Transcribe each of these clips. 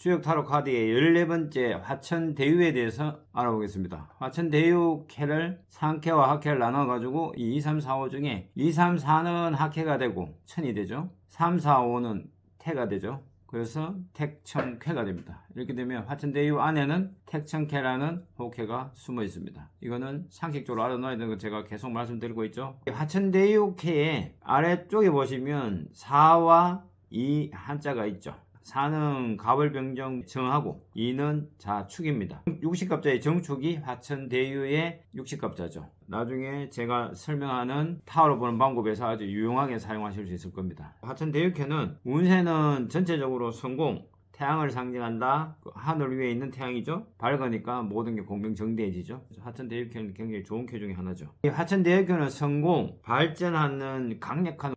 주역 타로 카드의 14번째 화천대유에 대해서 알아보겠습니다. 화천대유 캐를 상캐와 하캐를 나눠가지고 이 2, 3, 4, 5 중에 2, 3, 4는 하캐가 되고 천이 되죠. 3, 4, 5는 태가 되죠. 그래서 택천캐가 됩니다. 이렇게 되면 화천대유 안에는 택천캐라는 호캐가 숨어 있습니다. 이거는 상식적으로 알아놔야 되는 거 제가 계속 말씀드리고 있죠. 화천대유캐의 아래쪽에 보시면 4와 2 한자가 있죠. 4는 갑을병정 정하고 2는 자축입니다. 60갑자의 정축이 화천대유의 60갑자죠. 나중에 제가 설명하는 타워로 보는 방법에서 아주 유용하게 사용하실 수 있을 겁니다. 화천대유캐는 운세는 전체적으로 성공, 태양을 상징한다. 하늘 위에 있는 태양이죠. 밝으니까 모든 게 공명정대해지죠. 화천대유캐는 굉장히 좋은 캐 중에 하나죠. 이 화천대유캐는 성공, 발전하는 강력한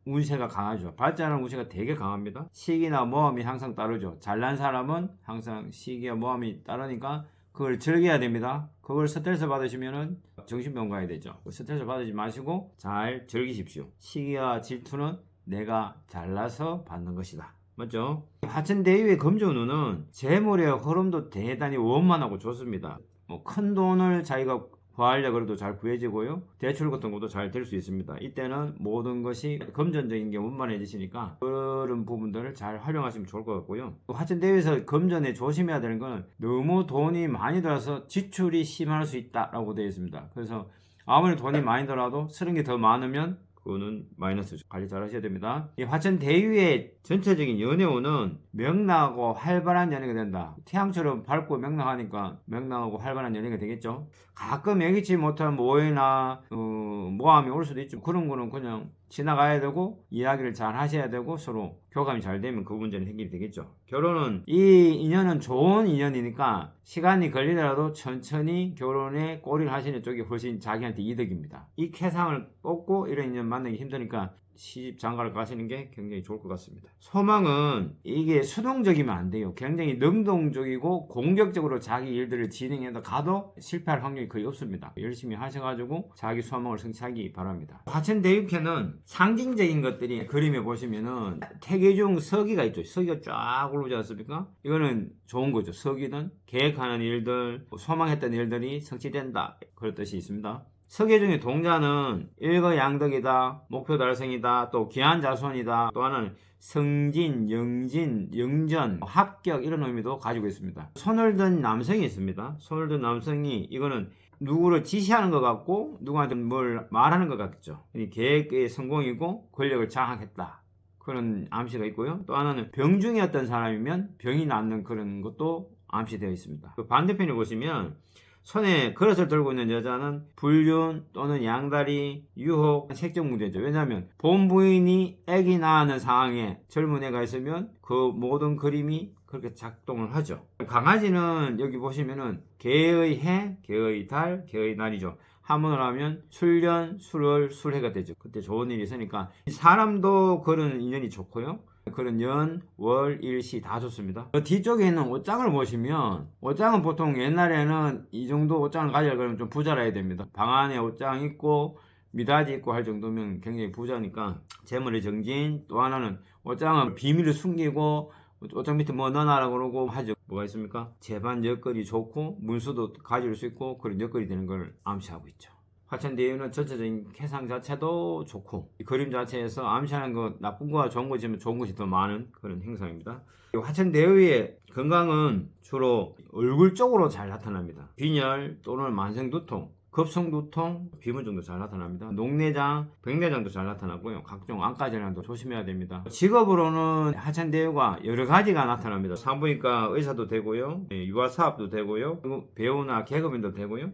운세가 강하죠. 발전하는 운세가 되게 강합니다. 시기나 모험이 항상 따르죠. 잘난 사람은 항상 시기와 모험이 따르니까 그걸 즐겨야 됩니다. 그걸 스트레스 받으시면은 정신병 가야 되죠. 스트레스 받으지 마시고 잘 즐기십시오. 시기와 질투는 내가 잘나서 받는 것이다. 맞죠? 화천대유의 금전운은 재물의 흐름도 대단히 원만하고 좋습니다. 큰 돈을 자기가 구하려고 해도 잘 구해지고요. 대출 같은 것도 잘 될 수 있습니다. 이때는 모든 것이 금전적인 게 원만해지시니까 그런 부분들을 잘 활용하시면 좋을 것 같고요. 화천대유에서 금전에 조심해야 되는 건 너무 돈이 많이 들어서 지출이 심할 수 있다라고 되어 있습니다. 그래서 아무리 돈이 많이 들어도 쓰는 게 더 많으면 그거는 마이너스죠. 관리 잘 하셔야 됩니다. 이 화천대유의 전체적인 연애운은 명랑하고 활발한 연애가 된다. 태양처럼 밝고 명랑하니까 명랑하고 활발한 연애가 되겠죠. 가끔 예기치 못한 오해나 모함이 올 수도 있죠. 그런 거는 그냥 지나가야 되고 이야기를 잘 하셔야 되고 서로 교감이 잘 되면 그 문제는 해결이 되겠죠. 결혼은 이 인연은 좋은 인연이니까 시간이 걸리더라도 천천히 결혼에 꼬리를 하시는 쪽이 훨씬 자기한테 이득입니다. 이 캐상을 뽑고 이런 인연 만나기 힘드니까 시집 장가를 가시는 게 굉장히 좋을 것 같습니다. 소망은 이게 수동적이면 안 돼요. 굉장히 능동적이고 공격적으로 자기 일들을 진행해서 가도 실패할 확률이 거의 없습니다. 열심히 하셔가지고 자기 소망을 성취하기 바랍니다. 화천대유캐는 상징적인 것들이 그림에 보시면은 태계중 서기가 있죠. 서기가 쫙 올라오지 않습니까? 이거는 좋은 거죠. 서기는 계획하는 일들, 소망했던 일들이 성취된다. 그런 뜻이 있습니다. 서계 중에 동자는 일거양득이다, 목표 달성이다, 또 귀한자손이다, 또 하나는 성진, 영진, 영전, 합격 이런 의미도 가지고 있습니다. 손을 든 남성이 있습니다. 손을 든 남성이 이거는 누구를 지시하는 것 같고 누구한테 뭘 말하는 것 같죠. 계획의 성공이고 권력을 장악했다. 그런 암시가 있고요. 또 하나는 병중이었던 사람이면 병이 낫는 그런 것도 암시되어 있습니다. 그 반대편에 보시면 손에 그릇을 들고 있는 여자는 불륜 또는 양다리, 유혹, 색적 문제죠. 왜냐하면 본부인이 애기 낳는 상황에 젊은 애가 있으면 그 모든 그림이 그렇게 작동을 하죠. 강아지는 여기 보시면은 개의 해, 개의 달, 개의 날이죠. 한문을 하면 술년, 술월, 술해가 되죠. 그때 좋은 일이 있으니까 사람도 그런 인연이 좋고요. 그런 연, 월, 일, 시 다 좋습니다. 그 뒤쪽에 있는 옷장을 보시면 옷장은 보통 옛날에는 이 정도 옷장을 가지려 그러면 좀 부자라야 됩니다. 방 안에 옷장 있고 미닫이 있고 할 정도면 굉장히 부자니까 재물의 정진. 또 하나는 옷장은 비밀을 숨기고 옷장 밑에 뭐 넣어놔라고 그러고 하죠. 뭐가 있습니까? 재반 여건이 좋고 문수도 가질 수 있고 그런 여건이 되는 걸 암시하고 있죠. 화천대유는 전체적인 캐상 자체도 좋고 이 그림 자체에서 암시하는 것 나쁜 거와 좋은 거지만 좋은 것이 더 많은 그런 행사입니다. 화천대유의 건강은 주로 얼굴 쪽으로 잘 나타납니다. 빈혈 또는 만성두통, 급성두통, 비문증도 잘 나타납니다. 녹내장, 백내장도 잘 나타나고요. 각종 안과질환도 조심해야 됩니다. 직업으로는 화천대유가 여러 가지가 나타납니다. 산부인과 의사도 되고요, 유아사업도 되고요, 그리고 배우나 개그맨도 되고요,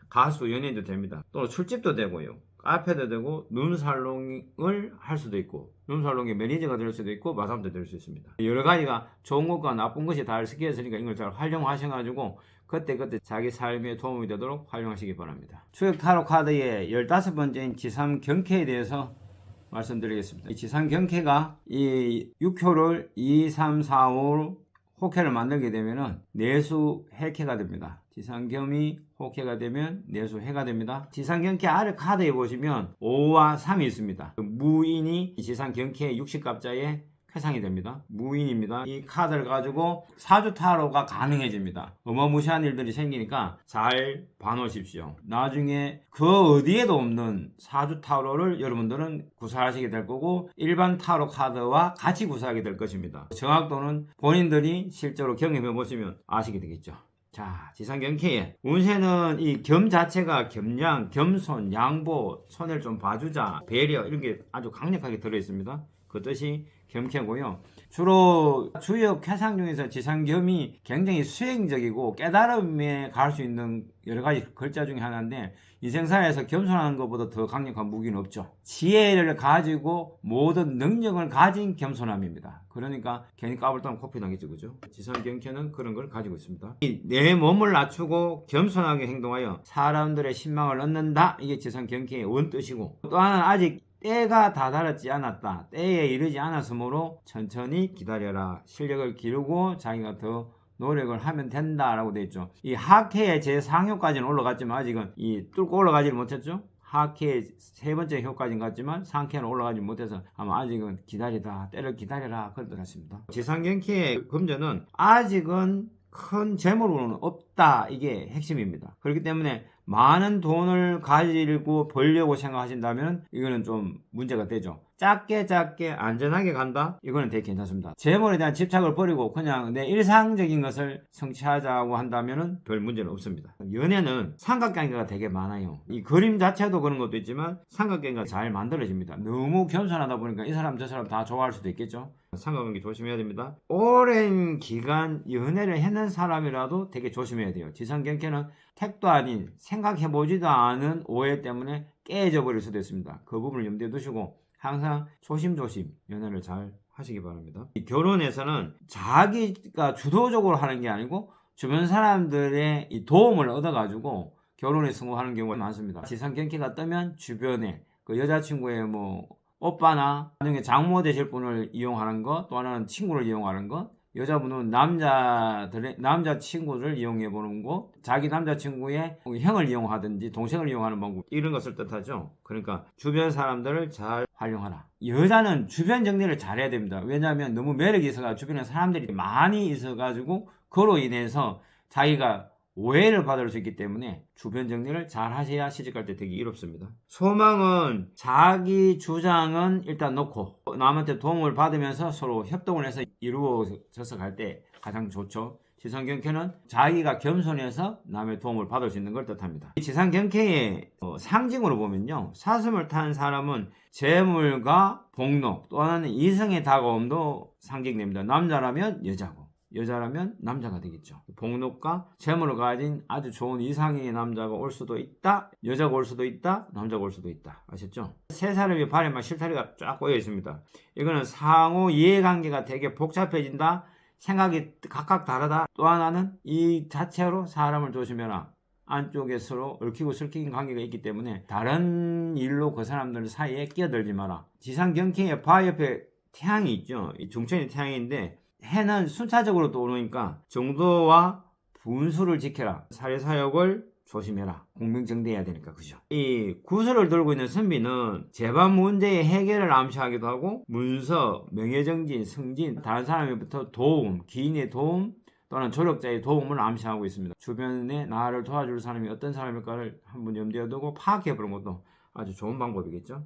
가수, 연예인도 됩니다. 또는 술집도 되고요. 카페도 되고 눈살롱을 할 수도 있고 눈살롱의 매니저가 될 수도 있고 마담도 될 수 있습니다. 여러 가지가 좋은 것과 나쁜 것이 다 섞여 있으니까 이걸 잘 활용하셔가지고 그때그때 자기 삶에 도움이 되도록 활용하시기 바랍니다. 추격 타로 카드의 15번째인 지삼경캐에 대해서 말씀드리겠습니다. 이 지삼경캐가 이 6효를 2, 3, 4, 5 호캐를 만들게 되면은 내수 해캐가 됩니다. 지상겸이 호캐가 되면 내수 해가 됩니다. 지상경캐 아래 카드에 보시면 5와 3이 있습니다. 무인이 지상경캐의 60갑자에 회상이 됩니다. 무인입니다. 이 카드를 가지고 사주 타로가 가능해집니다. 어마무시한 일들이 생기니까 잘 봐놓으십시오. 나중에 그 어디에도 없는 사주 타로를 여러분들은 구사하시게 될 거고 일반 타로 카드와 같이 구사하게 될 것입니다. 정확도는 본인들이 실제로 경험해 보시면 아시게 되겠죠. 자, 지상경캐의 운세는 이 겸 자체가 겸양, 겸손, 양보, 손해를 좀 봐주자, 배려 이런 게 아주 강력하게 들어있습니다. 그 뜻이 겸캐고요. 주로 주역 회상 중에서 지상겸이 굉장히 수행적이고 깨달음에 갈 수 있는 여러 가지 글자 중에 하나인데 인생사에서 겸손하는 것보다 더 강력한 무기는 없죠. 지혜를 가지고 모든 능력을 가진 겸손함입니다. 그러니까 괜히 까불다면 코피 나겠죠, 그죠? 지상경캐는 그런 걸 가지고 있습니다. 내 몸을 낮추고 겸손하게 행동하여 사람들의 신망을 얻는다. 이게 지상경캐의 원뜻이고 또 하나는 아직 때가 다다르지 않았다. 때에 이르지 않았으므로 천천히 기다려라. 실력을 기르고 자기가 더 노력을 하면 된다라고 되어 있죠. 이 하케의 제4효까지는 올라갔지만 아직은 이 뚫고 올라가지를 못했죠. 하케의 세 번째 효까지는 갔지만 상케는 올라가지 못해서 아마 아직은 기다리다. 때를 기다려라. 그럴 것 같습니다. 지상경캐의 금전은 아직은 큰 재물로는 없다. 이게 핵심입니다. 그렇기 때문에 많은 돈을 가지고 벌려고 생각하신다면 이거는 좀 문제가 되죠. 작게 안전하게 간다? 이거는 되게 괜찮습니다. 재물에 대한 집착을 버리고 그냥 내 일상적인 것을 성취하자고 한다면 별 문제는 없습니다. 연애는 삼각관계가 되게 많아요. 이 그림 자체도 그런 것도 있지만 삼각관계가 잘 만들어집니다. 너무 겸손하다 보니까 이 사람 저 사람 다 좋아할 수도 있겠죠. 삼각관계 조심해야 됩니다. 오랜 기간 연애를 했는 사람이라도 되게 조심해야 돼요. 지상경캐는 택도 아닌 생각해보지도 않은 오해 때문에 깨져 버릴 수도 있습니다. 그 부분을 염두에 두시고 항상 조심조심 연애를 잘 하시기 바랍니다. 결혼에서는 자기가 주도적으로 하는 게 아니고 주변 사람들의 이 도움을 얻어가지고 결혼에 성공하는 경우가 많습니다. 지상경캐가 뜨면 주변에 그 여자친구의 뭐 오빠나 나중에 장모 되실 분을 이용하는 것, 또 하나는 친구를 이용하는 것, 여자분은 남자 친구를 이용해 보는 거, 자기 남자친구의 형을 이용하든지 동생을 이용하는 방법, 이런 것을 뜻하죠. 그러니까 주변 사람들을 잘 활용하라. 여자는 주변 정리를 잘해야 됩니다. 왜냐하면 너무 매력이 있어가 주변에 사람들이 많이 있어가지고 그로 인해서 자기가 오해를 받을 수 있기 때문에 주변 정리를 잘 하셔야 시집갈 때 되게 이롭습니다. 소망은 자기 주장은 일단 놓고 남한테 도움을 받으면서 서로 협동을 해서 이루어져서 갈 때 가장 좋죠. 지상경캐는 자기가 겸손해서 남의 도움을 받을 수 있는 걸 뜻합니다. 지상경캐의 상징으로 보면요, 사슴을 탄 사람은 재물과 복록, 또 하나는 이성의 다가옴도 상징됩니다. 남자라면 여자고 여자라면 남자가 되겠죠. 복록과 재물을 가진 아주 좋은 이상의 남자가 올 수도 있다, 여자가 올 수도 있다, 남자가 올 수도 있다. 아셨죠? 세 사람의 발에만 실타리가 쫙 꼬여 있습니다. 이거는 상호 이해관계가 되게 복잡해진다, 생각이 각각 다르다. 또 하나는 이 자체로 사람을 조심해라. 안쪽에 서로 얽히고 설키는 관계가 있기 때문에 다른 일로 그 사람들 사이에 끼어들지 마라. 지상경캐의 바 옆에 태양이 있죠. 이 중천이 태양인데 해는 순차적으로 떠오르니까 정도와 분수를 지켜라. 사례사욕을 조심해라. 공명정대해야 되니까, 그죠? 이 구슬을 들고 있는 선비는 재반 문제의 해결을 암시하기도 하고 문서, 명예정진, 승진, 다른 사람으로부터 도움, 기인의 도움 또는 조력자의 도움을 암시하고 있습니다. 주변에 나를 도와줄 사람이 어떤 사람일까를 한번 염두에 두고 파악해보는 것도 아주 좋은 방법이겠죠.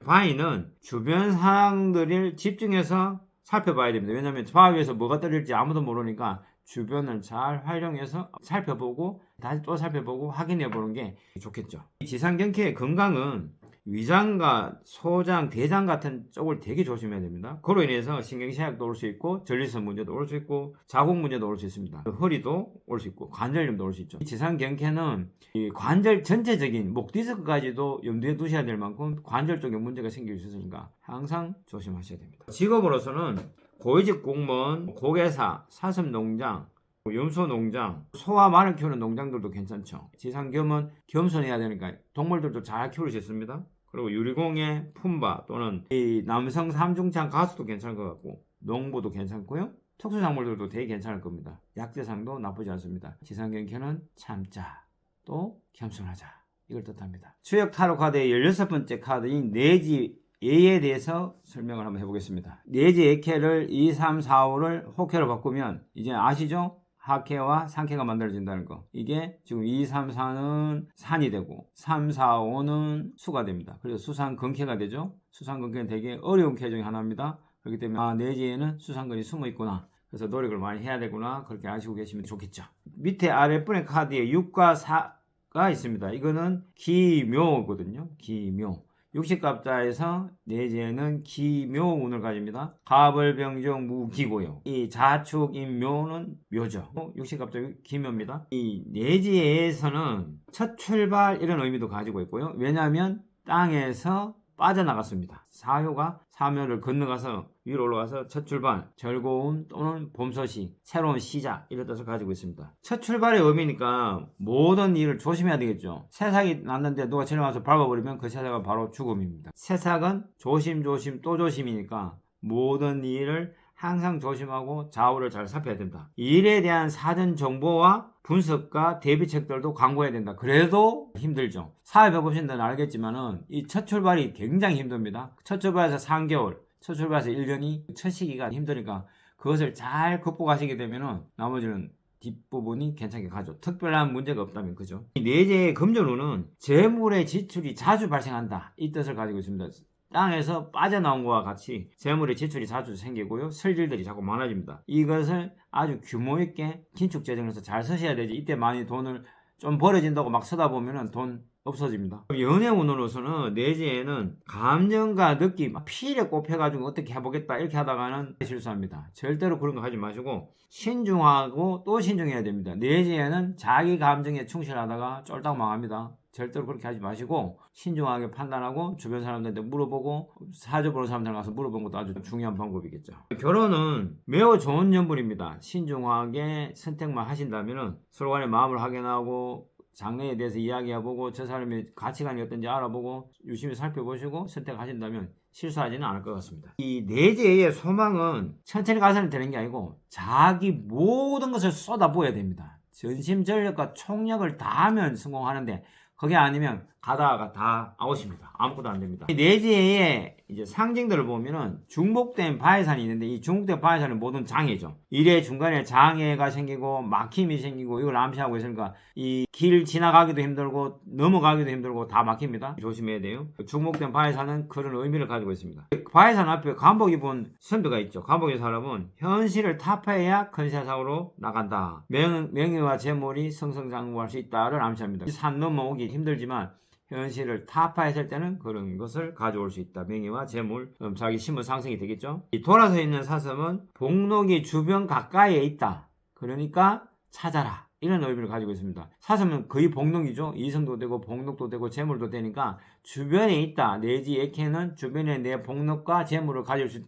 바위는 주변 상황들을 집중해서 살펴봐야 됩니다. 왜냐하면 바위에서 뭐가 떨어질지 아무도 모르니까 주변을 잘 활용해서 살펴보고 다시 또 살펴보고 확인해 보는 게 좋겠죠. 지상경캐의 건강은 위장과 소장, 대장 같은 쪽을 되게 조심해야 됩니다. 그로 인해서 신경쇠약도 올 수 있고 전립선 문제도 올 수 있고 자궁 문제도 올 수 있습니다. 허리도 올 수 있고 관절염도 올 수 있죠. 지상경캐는 이 관절 전체적인 목 디스크까지도 염두에 두셔야 될 만큼 관절 쪽에 문제가 생길 수 있으니까 항상 조심하셔야 됩니다. 직업으로서는 고위직 공무원, 고개사, 사슴농장, 염소농장, 소와 말을 키우는 농장들도 괜찮죠. 지상겸은 겸손해야 되니까 동물들도 잘 키울 수 있습니다. 그리고 유리공예, 품바 또는 이 남성 삼중창 가수도 괜찮을 것 같고 농부도 괜찮고요. 특수작물들도 되게 괜찮을 겁니다. 약재상도 나쁘지 않습니다. 지상경캐는 참자, 또 겸손하자, 이걸 뜻합니다. 추역 타로 카드의 16번째 카드인 내지 예에 대해서 설명을 한번 해보겠습니다. 내지 액해를 2, 3, 4, 5를 호캐로 바꾸면 이제 아시죠? 하캐와 상캐가 만들어진다는 거. 이게 지금 2, 3, 4는 산이 되고 3, 4, 5는 수가 됩니다. 그래서 수산근캐가 되죠. 수산근캐는 되게 어려운 캐 중에 하나입니다. 그렇기 때문에 내지에는 수산근이 숨어 있구나. 그래서 노력을 많이 해야 되구나. 그렇게 아시고 계시면 좋겠죠. 밑에 아랫분의 카드에 6과 4가 있습니다. 이거는 기묘거든요. 기묘. 60갑자에서 내지에는 기묘운을 가집니다. 갑을병정 무기고요. 이 자축인묘는 묘죠. 60갑자 기묘입니다. 이 내지에서는 첫 출발 이런 의미도 가지고 있고요. 왜냐하면 땅에서 빠져나갔습니다. 사효가 사묘를 건너가서 위로 올라가서 첫 출발, 절고운 또는 봄소식, 새로운 시작 이런 뜻을 가지고 있습니다. 첫 출발의 의미니까 모든 일을 조심해야 되겠죠. 새싹이 났는데 누가 지나가서 밟아버리면 그 새싹은 바로 죽음입니다. 새싹은 조심조심 또 조심이니까 모든 일을 항상 조심하고 좌우를 잘 살펴야 된다. 일에 대한 사전 정보와 분석과 대비책들도 강구해야 된다. 그래도 힘들죠. 사업해보신 분들은 알겠지만은 이 첫 출발이 굉장히 힘듭니다. 첫 출발에서 3개월, 첫 출발에서 1년이 첫 시기가 힘드니까 그것을 잘 극복하시게 되면은 나머지는 뒷부분이 괜찮게 가죠. 특별한 문제가 없다면 그죠. 이 내재의 금전운은 재물의 지출이 자주 발생한다. 이 뜻을 가지고 있습니다. 땅에서 빠져나온 것과 같이 재물의 지출이 자주 생기고요. 슬질들이 자꾸 많아집니다. 이것을 아주 규모 있게 긴축 재정에서 잘 쓰셔야 되지. 이때 많이 돈을 좀 벌어진다고 막 쓰다 보면은 돈 없어집니다. 연애운으로서는 내지에는 감정과 느낌, 필에 꼽혀가지고 어떻게 해보겠다 이렇게 하다가는 실수합니다. 절대로 그런 거 하지 마시고 신중하고 또 신중해야 됩니다. 내지에는 자기 감정에 충실하다가 쫄딱 망합니다. 절대로 그렇게 하지 마시고 신중하게 판단하고 주변 사람들한테 물어보고 사주 보는 사람들 가서 물어보는 것도 아주 중요한 방법이겠죠. 결혼은 매우 좋은 nhân 분입니다. 신중하게 선택만 하신다면 서로 간에 마음을 확인하고 장래에 대해서 이야기해보고 저 사람의 가치관이 어떤지 알아보고 유심히 살펴보시고 선택하신다면 실수하지는 않을 것 같습니다. 이 내재의 소망은 천천히 가서는 되는 게 아니고 자기 모든 것을 쏟아부어야 됩니다. 전심전력과 총력을 다하면 성공하는데 그게 아니면 가다가 다 아웃입니다. 아무것도 안 됩니다. 내지의 이제 상징들을 보면은 중복된 바해산이 있는데 이 중복된 바해산은 모든 장애죠. 일의 중간에 장애가 생기고 막힘이 생기고 이걸 암시하고 있으니까 이 길 지나가기도 힘들고 넘어가기도 힘들고 다 막힙니다. 조심해야 돼요. 중복된 바해산은 그런 의미를 가지고 있습니다. 바해산 앞에 간복 입은 선비가 있죠. 간복 입은 사람은 현실을 타파해야 큰 세상으로 나간다. 명예와 재물이 성성장구할 수 있다를 암시합니다. 산 넘어오기 힘들지만 현실을 타파했을 때는 그런 것을 가져올 수 있다. 명예와 재물, 자기 신분 상승이 되겠죠. 이 돌아서 있는 사슴은 복록이 주변 가까이에 있다. 그러니까 찾아라. 이런 의미를 가지고 있습니다. 사슴은 거의 복록이죠. 이성도 되고 복록도 되고 재물도 되니까 주변에 있다. 내지 액해는 주변에 내 복록과 재물을 가질 수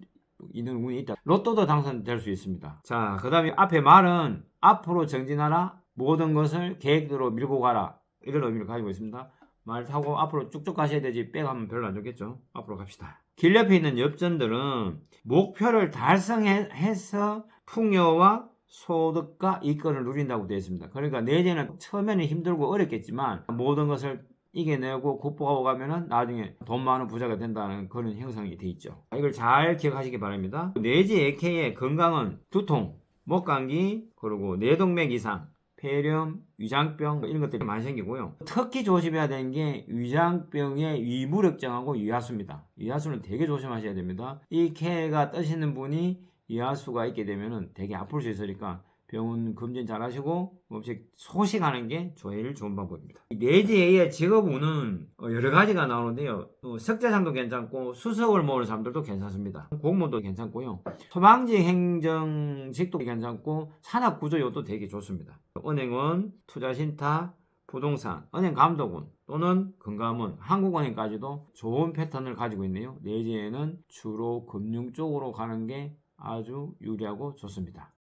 있는 운이 있다. 로또도 당선될 수 있습니다. 자, 그 다음에 앞에 말은 앞으로 정진하라. 모든 것을 계획대로 밀고 가라. 이런 의미를 가지고 있습니다. 말 타고 앞으로 쭉쭉 가셔야 되지 빽 하면 별로 안 좋겠죠. 앞으로 갑시다. 길 옆에 있는 엽전들은 목표를 달성해서 풍요와 소득과 이권을 누린다고 되어 있습니다. 그러니까 내재는 처음에는 힘들고 어렵겠지만 모든 것을 이겨내고 극복하고 가면은 나중에 돈 많은 부자가 된다는 그런 형성이 되어 있죠. 이걸 잘 기억하시기 바랍니다. 내재 액해의 건강은 두통, 목감기, 그리고 뇌동맥 이상, 폐렴, 위장병 이런 것들이 많이 생기고요. 특히 조심해야 되는 게 위장병의 위무력증하고 위하수입니다. 위하수는 되게 조심하셔야 됩니다. 이 캐가 뜨시는 분이 위하수가 있게 되면 되게 아플 수 있으니까 병원 검진 잘 하시고 음식 소식하는 게 제일 좋은 방법입니다. 내지의 직업운은 여러 가지가 나오는데요. 석재상도 괜찮고 수석을 모으는 사람들도 괜찮습니다. 공무원도 괜찮고요. 소방직 행정직도 괜찮고 산업구조요도 되게 좋습니다. 은행원, 투자신탁, 부동산, 은행감독원 또는 금감원, 한국은행까지도 좋은 패턴을 가지고 있네요. 내지에는 주로 금융 쪽으로 가는 게 아주 유리하고 좋습니다.